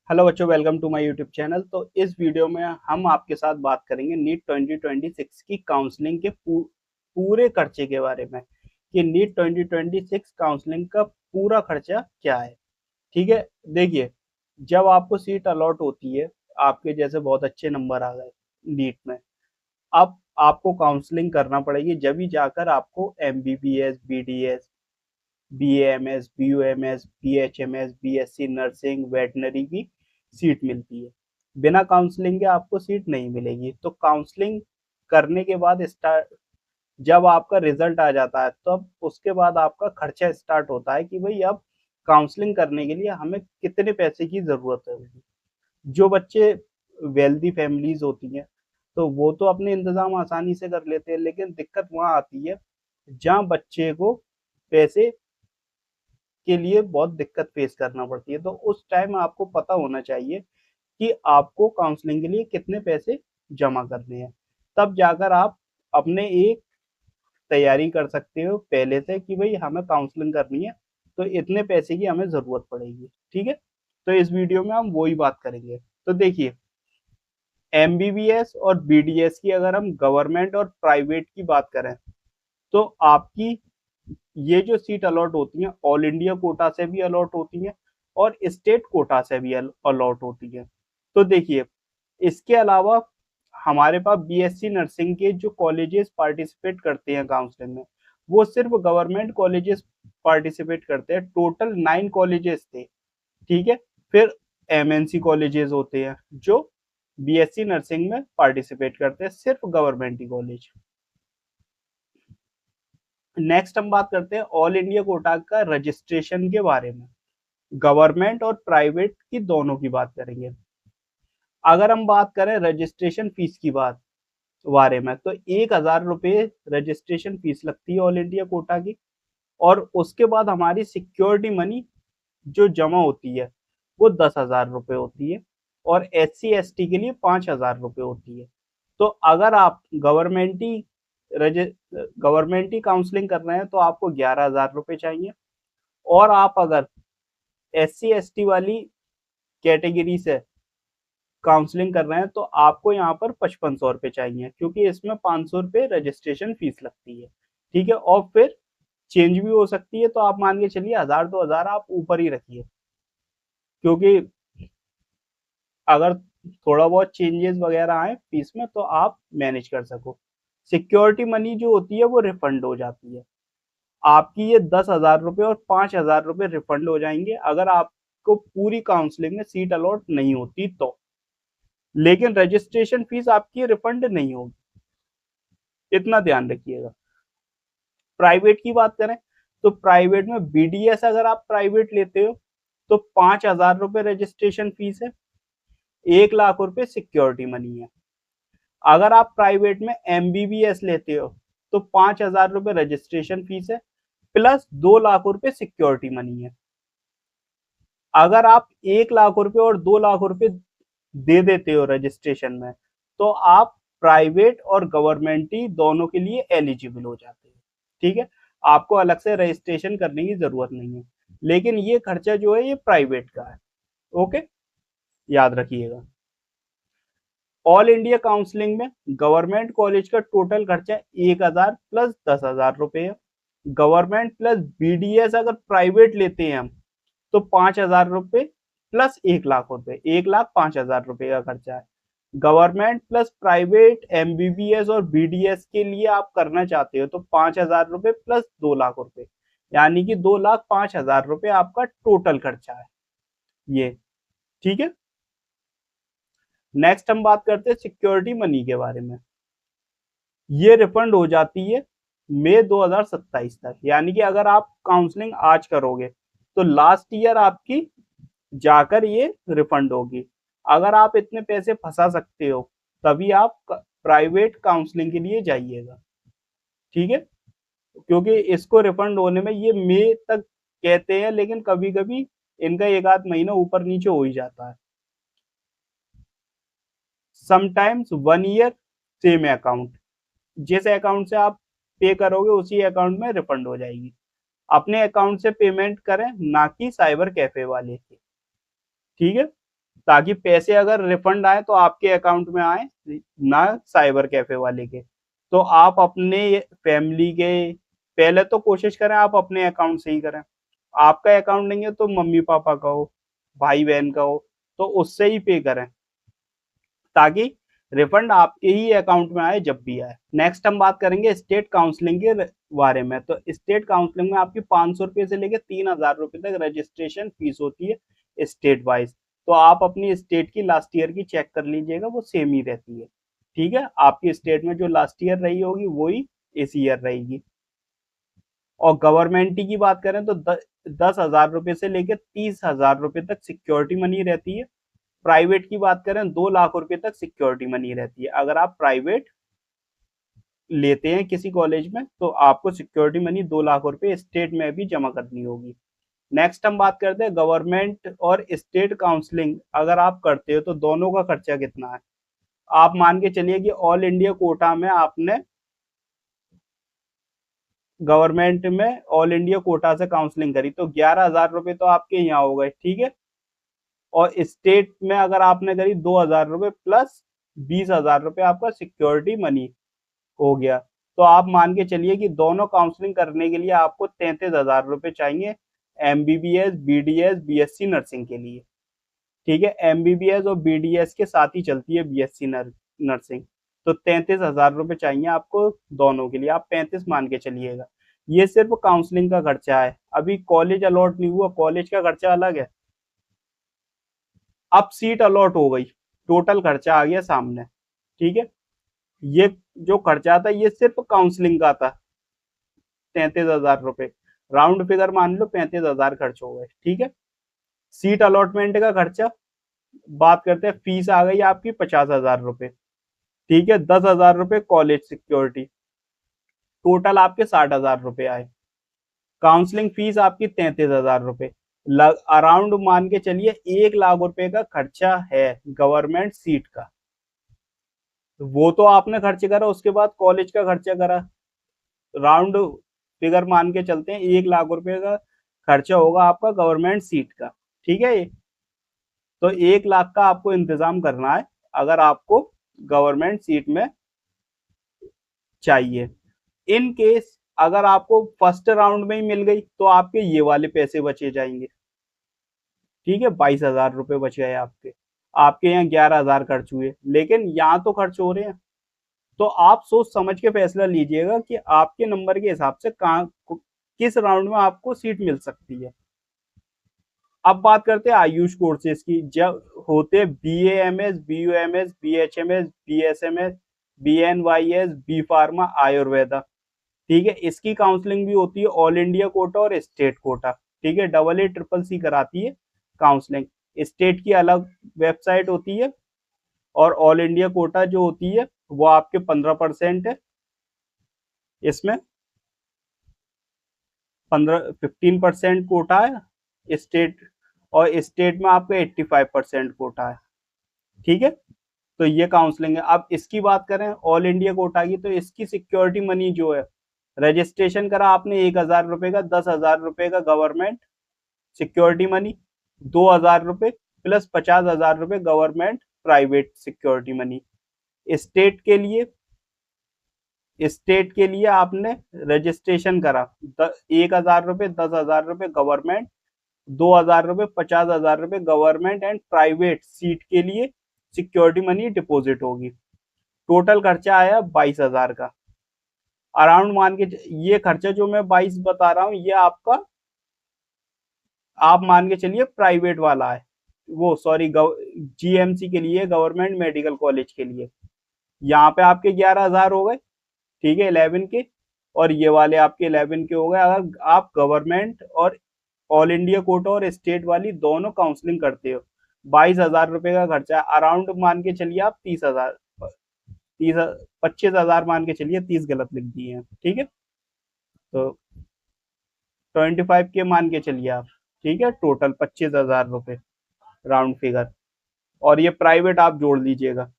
Hello बच्चों, welcome to my YouTube channel. तो इस वीडियो में हम आपके साथ बात करेंगे नीट 2026 की काउंसलिंग के पूरे खर्चे के बारे में कि नीट 2026 काउंसलिंग का पूरा खर्चा क्या है। ठीक है, देखिए, जब आपको सीट अलॉट होती है, आपके जैसे बहुत अच्छे नंबर आ गए नीट में, अब आपको काउंसलिंग करना पड़ेगी, जब ही जाकर आपको MBBS, BDS, BAMS, BUMS, BHMS, BSc nursing, veterinary की सीट मिलती है। बिना काउंसलिंग के आपको सीट नहीं मिलेगी। तो काउंसलिंग करने के बाद स्टार्ट, जब आपका रिजल्ट आ जाता है तब उसके बाद आपका खर्चा स्टार्ट होता है कि भाई अब काउंसलिंग करने के लिए हमें कितने पैसे की जरूरत है। जो बच्चे वेल्दी फैमिलीज होती हैं तो वो तो अपने इंतजाम आसानी से कर लेते हैं, लेकिन दिक्कत वहां आती है जहाँ बच्चे को पैसे के लिए बहुत दिक्कत फेस करना पड़ती है। तो उस टाइम आपको पता होना चाहिए कि आपको काउंसलिंग के लिए कितने पैसे जमा करने हैं। तब जाकर आप अपने एक तैयारी कर सकते हो पहले से कि भाई हमें काउंसलिंग करनी है तो इतने पैसे की हमें जरूरत पड़ेगी। ठीक है, तो इस वीडियो में हम वही बात करेंगे। तो देखिए, एमबीबीएस और बीडीएस की अगर हम गवर्नमेंट और प्राइवेट की बात करें तो आपकी ये जो सीट अलॉट होती हैं ऑल इंडिया कोटा से भी अलॉट होती हैं और स्टेट कोटा से भी अलॉट होती हैं। तो देखिए, इसके अलावा हमारे पास बीएससी नर्सिंग के जो कॉलेजेस पार्टिसिपेट करते हैं काउंसलिंग में, वो सिर्फ गवर्नमेंट कॉलेजेस पार्टिसिपेट करते हैं। टोटल 9 कॉलेजेस थे। ठीक है, फिर एमएनसी कॉलेजेस होते हैं जो बीएससी नर्सिंग में पार्टिसिपेट करते हैं, सिर्फ गवर्नमेंट ही कॉलेज। नेक्स्ट हम बात करते हैं ऑल इंडिया कोटा का रजिस्ट्रेशन के बारे में। गवर्नमेंट और प्राइवेट की दोनों की बात करेंगे। अगर हम बात करें रजिस्ट्रेशन फीस की बारे में, तो 1,000 रुपये रजिस्ट्रेशन फीस लगती है ऑल इंडिया कोटा की। और उसके बाद हमारी सिक्योरिटी मनी जो जमा होती है वो 10,000 रुपये होती है। और SC ST के लिए 5,000 रुपये होती है। तो अगर आप गवर्नमेंटी काउंसलिंग कर रहे हैं तो आपको 11,000 रुपये चाहिए। और आप अगर SC ST वाली कैटेगरी से काउंसलिंग कर रहे हैं तो आपको यहाँ पर 5,500 रुपये चाहिए, क्योंकि इसमें 500 रुपये रजिस्ट्रेशन फीस लगती है। ठीक है, और फिर चेंज भी हो सकती है, तो आप मान के चलिए 1,000 2,000 आप ऊपर ही रखिए, क्योंकि अगर थोड़ा बहुत चेंजेस वगैरह आए फीस में तो आप मैनेज कर सको। सिक्योरिटी मनी जो होती है वो रिफंड हो जाती है। आपकी ये 10,000 रुपये और 5,000 रुपये रिफंड हो जाएंगे अगर आपको पूरी काउंसलिंग में सीट अलॉट नहीं होती तो। लेकिन रजिस्ट्रेशन फीस आपकी रिफंड नहीं होगी, इतना ध्यान रखिएगा। प्राइवेट की बात करें तो प्राइवेट में बीडीएस अगर आप प्राइवेट लेते हो तो 5,000 रुपये रजिस्ट्रेशन फीस है, 1,00,000 रुपये सिक्योरिटी मनी है। अगर आप प्राइवेट में एमबीबीएस लेते हो तो 5,000 रुपये रजिस्ट्रेशन फीस है प्लस 2,00,000 रुपये सिक्योरिटी मनी है। अगर आप 1,00,000 रुपये और 2,00,000 रुपये दे देते हो रजिस्ट्रेशन में तो आप प्राइवेट और गवर्नमेंटी दोनों के लिए एलिजिबल हो जाते हैं। ठीक है, आपको अलग से रजिस्ट्रेशन करने की जरूरत नहीं है। लेकिन ये खर्चा जो है ये प्राइवेट का है। ओके, याद रखिएगा। ऑल इंडिया काउंसलिंग में गवर्नमेंट कॉलेज का टोटल खर्चा 1,000 प्लस 10,000 रुपये है। गवर्नमेंट प्लस बीडीएस अगर प्राइवेट लेते हैं हम तो 5,000 रुपये प्लस 1,00,000 रुपये, 1,05,000 रुपये का खर्चा है। गवर्नमेंट प्लस प्राइवेट एमबीबीएस और बीडीएस के लिए आप करना चाहते हो तो 5,000 रुपये प्लस 2,00,000 रुपये, यानी कि 2,05,000 रुपये आपका टोटल खर्चा है ये। ठीक है, नेक्स्ट हम बात करते हैं सिक्योरिटी मनी के बारे में। ये रिफंड हो जाती है मई 2027 तक, यानी कि अगर आप काउंसलिंग आज करोगे तो लास्ट ईयर आपकी जाकर ये रिफंड होगी। अगर आप इतने पैसे फंसा सकते हो तभी आप प्राइवेट काउंसलिंग के लिए जाइएगा। ठीक है, क्योंकि इसको रिफंड होने में ये मई तक कहते हैं, लेकिन कभी कभी इनका एक आध महीना ऊपर नीचे हो ही जाता है। समटाइम्स 1 ईयर सेम अकाउंट, जिस अकाउंट से आप पे करोगे उसी अकाउंट में रिफंड हो जाएगी। अपने अकाउंट से पेमेंट करें, ना कि साइबर कैफे वाले से। ठीक है, ताकि पैसे अगर रिफंड आए तो आपके अकाउंट में आए, ना साइबर कैफे वाले के। तो आप अपने फैमिली के पहले तो कोशिश करें आप अपने अकाउंट से ही करें। आपका अकाउंट नहीं है तो मम्मी पापा का हो, भाई बहन का हो, तो उससे ही पे करें, ताकि रिफंड आपके ही अकाउंट में आए जब भी आए। नेक्स्ट हम बात करेंगे स्टेट काउंसलिंग के बारे में। तो स्टेट काउंसलिंग में आपकी 500 रुपये से लेकर 3000 रुपये तक रजिस्ट्रेशन फीस होती है स्टेट वाइज। तो आप अपनी स्टेट की लास्ट ईयर की चेक कर लीजिएगा, वो सेम ही रहती है। ठीक है, आपकी स्टेट में जो लास्ट ईयर रही होगी वही इस ईयर रहेगी। और गवर्नमेंट की बात करें तो 10,000 रुपये से लेकर 30,000 रुपये तक सिक्योरिटी मनी रहती है। प्राइवेट की बात करें 2 लाख रुपए तक सिक्योरिटी मनी रहती है। अगर आप प्राइवेट लेते हैं किसी कॉलेज में तो आपको सिक्योरिटी मनी 2 लाख रुपए स्टेट में भी जमा करनी होगी। नेक्स्ट हम बात करते हैं गवर्नमेंट और स्टेट काउंसलिंग अगर आप करते हो तो दोनों का खर्चा कितना है। आप मान के चलिए कि ऑल इंडिया कोटा में आपने गवर्नमेंट में ऑल इंडिया कोटा से काउंसलिंग करी तो 11,000 रुपये तो आपके यहाँ हो गए। ठीक है, और स्टेट में अगर आपने करी 2,000 रुपये प्लस 20,000 रुपये आपका सिक्योरिटी मनी हो गया। तो आप मान के चलिए कि दोनों काउंसलिंग करने के लिए आपको 33,000 रुपये चाहिए एमबीबीएस, बीडीएस, बीएससी नर्सिंग के लिए। ठीक है, एमबीबीएस और बीडीएस के साथ ही चलती है बीएससी नर्सिंग। तो 33,000 रुपये चाहिए आपको दोनों के लिए, आप 35 मान के चलिएगा। ये सिर्फ काउंसलिंग का खर्चा है, अभी कॉलेज अलॉट नहीं हुआ, कॉलेज का खर्चा अलग है। अब सीट अलॉट हो गई, टोटल खर्चा आ गया सामने। ठीक है, ये जो खर्चा था ये सिर्फ काउंसलिंग का था, 33,000 रुपये। राउंड फिगर मान लो 35,000 खर्च हो गए। ठीक है, सीट अलॉटमेंट का खर्चा बात करते हैं, फीस आ गई आपकी 50,000 रुपये। ठीक है, 10,000 रुपये कॉलेज सिक्योरिटी, टोटल आपके 60,000 रुपये आए। काउंसलिंग फीस आपकी 33,000 रुपये, अराउंड मान के चलिए 1 लाख रुपए का खर्चा है गवर्नमेंट सीट का। वो तो आपने खर्च करा, उसके बाद कॉलेज का खर्चा करा, राउंड फिगर मान के चलते हैं 1 लाख रुपए का खर्चा होगा आपका गवर्नमेंट सीट का। ठीक है, तो 1 लाख का आपको इंतजाम करना है अगर आपको गवर्नमेंट सीट में चाहिए। इन केस अगर आपको फर्स्ट राउंड में ही मिल गई तो आपके ये वाले पैसे बचे जाएंगे। ठीक है, 22,000 रुपये बच गए आपके। आपके यहाँ 11,000 खर्च हुए, लेकिन यहाँ तो खर्च हो रहे हैं। तो आप सोच समझ के फैसला लीजिएगा कि आपके नंबर के हिसाब से कहाँ किस राउंड में आपको सीट मिल सकती है। अब बात करते हैं आयुष कोर्सेज की। जब होते B M S, B U M S, B H M S, B S M S, B N Y S, B pharma, Ayurveda. ठीक है, इसकी काउंसलिंग भी होती है ऑल इंडिया कोटा और स्टेट कोटा। ठीक है, AA CCC कराती है काउंसलिंग। स्टेट की अलग वेबसाइट होती है और ऑल इंडिया कोटा जो होती है वो आपके 15% है, इसमें 15% कोटा है स्टेट, और स्टेट में आपका 85% कोटा है। ठीक है, तो ये काउंसलिंग है। अब इसकी बात करें ऑल इंडिया कोटा की, तो इसकी सिक्योरिटी मनी जो है, रजिस्ट्रेशन करा आपने 1,000 रुपए का, 10,000 रुपए का गवर्नमेंट सिक्योरिटी मनी, 2,000 रुपए प्लस 50,000 रुपए government private security money. State के लिए स्टेट के लिए आपने रजिस्ट्रेशन करा 1,000 रुपए, 10,000 रुपए गवर्नमेंट, 2,000 रुपए, 50,000 रुपए गवर्नमेंट एंड प्राइवेट सीट के लिए सिक्योरिटी मनी डिपॉजिट होगी। टोटल खर्चा आया 22,000 का। अराउंड मान के ये खर्चा जो मैं 22 बता रहा हूँ ये आपका, आप मान के चलिए प्राइवेट वाला है, वो सॉरी जीएमसी के लिए, गवर्नमेंट मेडिकल कॉलेज के लिए। यहाँ पे आपके 11,000 हो गए। ठीक है, 11 के, और ये वाले आपके 11 के हो गए। अगर आप गवर्नमेंट और ऑल इंडिया कोटा और स्टेट वाली दोनों काउंसलिंग करते हो, 22,000 रुपए का खर्चा, अराउंड मान के चलिए आप 30,000, 25,000 मान के चलिए, 30 गलत लिख दिए हैं। ठीक है, तो 25 के मान के चलिए आप। ठीक है, टोटल 25,000 रुपए राउंड फिगर, और ये प्राइवेट आप जोड़ लीजिएगा।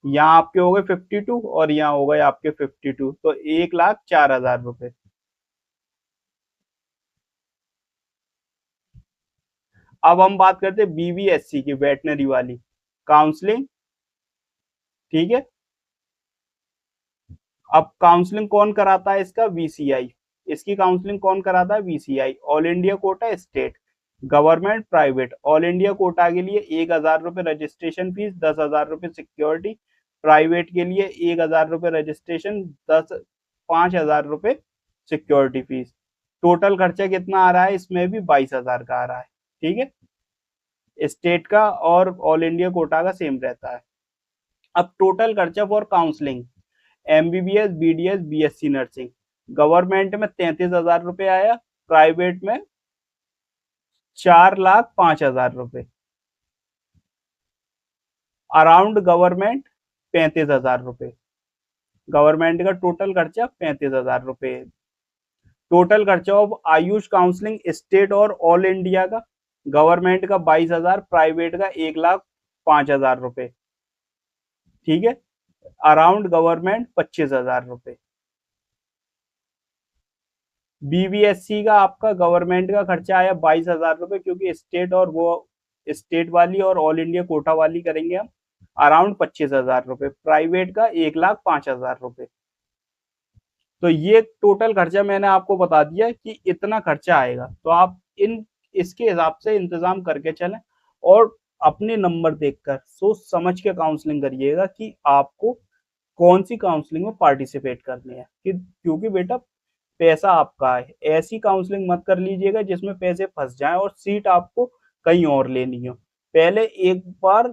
यहाँ आपके हो गए 52 और यहाँ हो गए आपके 52, तो 1,04,000 रुपए। अब हम बात करते हैं BVSC की, वेटनरी वाली काउंसलिंग। ठीक है, अब काउंसलिंग कौन कराता है इसका? VCI। इसकी काउंसलिंग कौन कराता है? VCI। All India quota, state, government, private. All India quota के लिए 1,000 रुपये रजिस्ट्रेशन फीस, 10,000 रुपये सिक्योरिटी। प्राइवेट के लिए 1,000 रुपये रजिस्ट्रेशन, 5,000 रुपये सिक्योरिटी फीस। टोटल खर्चा कितना आ रहा है इसमें भी? 22,000 का आ रहा है। ठीक है, स्टेट का और ऑल इंडिया कोटा का सेम रहता है। अब टोटल खर्चा for counselling, MBBS, BDS, BSc nursing, government में 33,000 रुपये आया, प्राइवेट में 4,05,000 रुपये, अराउंड गवर्नमेंट 35,000 रुपये। गवर्नमेंट का टोटल खर्चा 35,000 रुपये। टोटल खर्चा ऑफ आयुष काउंसलिंग स्टेट और ऑल इंडिया का, गवर्नमेंट का 22,000, प्राइवेट का 1,05,000 रुपये। ठीक है, अराउंड गवर्नमेंट 25,000 रुपये। BVSC का आपका गवर्नमेंट का खर्चा आया 22,000 रुपये, क्योंकि स्टेट और वो स्टेट वाली और ऑल इंडिया कोटा वाली करेंगे हम, अराउंड 25,000 रुपये। प्राइवेट का 1,05,000 रुपये। तो ये टोटल खर्चा मैंने आपको बता दिया कि इतना खर्चा आएगा, तो आप इसके हिसाब से इंतजाम करके चलें और अपने नंबर देखकर सोच समझ के काउंसलिंग करिएगा कि आपको कौन सी काउंसलिंग में पार्टिसिपेट करनी है। क्योंकि बेटा पैसा आपका है, ऐसी काउंसलिंग मत कर लीजिएगा जिसमें पैसे फंस जाएं और सीट आपको कहीं और लेनी हो। पहले एक बार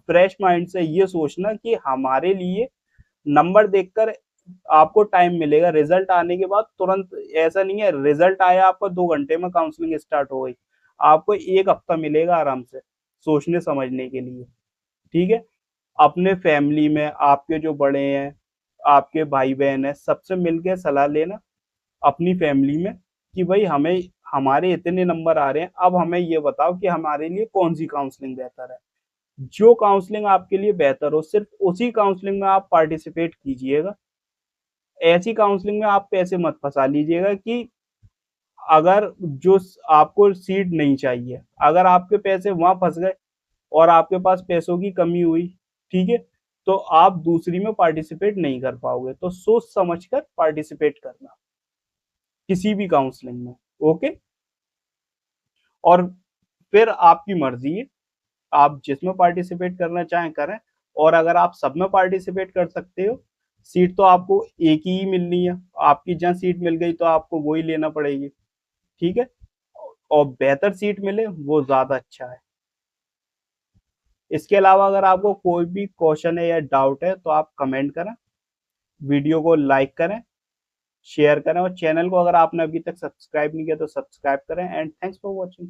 फ्रेश माइंड से ये सोचना कि हमारे लिए नंबर देखकर आपको टाइम मिलेगा, रिजल्ट आने के बाद तुरंत ऐसा नहीं है रिजल्ट आया आपका 2 घंटे में काउंसलिंग स्टार्ट हो गई, आपको 1 हफ्ता मिलेगा आराम से सोचने समझने के लिए। ठीक है, अपने फैमिली में आपके जो बड़े हैं, आपके भाई बहन है, सबसे मिलकर सलाह लेना अपनी फैमिली में कि भाई हमें हमारे इतने नंबर आ रहे हैं, अब हमें ये बताओ कि हमारे लिए कौन सी काउंसलिंग बेहतर है। जो काउंसलिंग आपके लिए बेहतर हो सिर्फ उसी काउंसलिंग में आप पार्टिसिपेट कीजिएगा। ऐसी काउंसलिंग में आप पैसे मत फंसा लीजिएगा कि अगर जो आपको सीट नहीं चाहिए, अगर आपके पैसे वहां फंस गए और आपके पास पैसों की कमी हुई, ठीक है, तो आप दूसरी में पार्टिसिपेट नहीं कर पाओगे। तो सोच समझकर पार्टिसिपेट करना किसी भी काउंसलिंग में। ओके, और फिर आपकी मर्जी है, आप जिसमें पार्टिसिपेट करना चाहें करें। और अगर आप सब में पार्टिसिपेट कर सकते हो, सीट तो आपको एक ही मिलनी है, आपकी जहाँ सीट मिल गई तो आपको वो ही लेना पड़ेगी। ठीक है, और बेहतर सीट मिले वो ज्यादा अच्छा है। इसके अलावा अगर आपको कोई भी क्वेश्चन है या डाउट है तो आप कमेंट करें, वीडियो को लाइक करें, शेयर करें, और चैनल को अगर आपने अभी तक सब्सक्राइब नहीं किया तो सब्सक्राइब करें। And thanks for watching.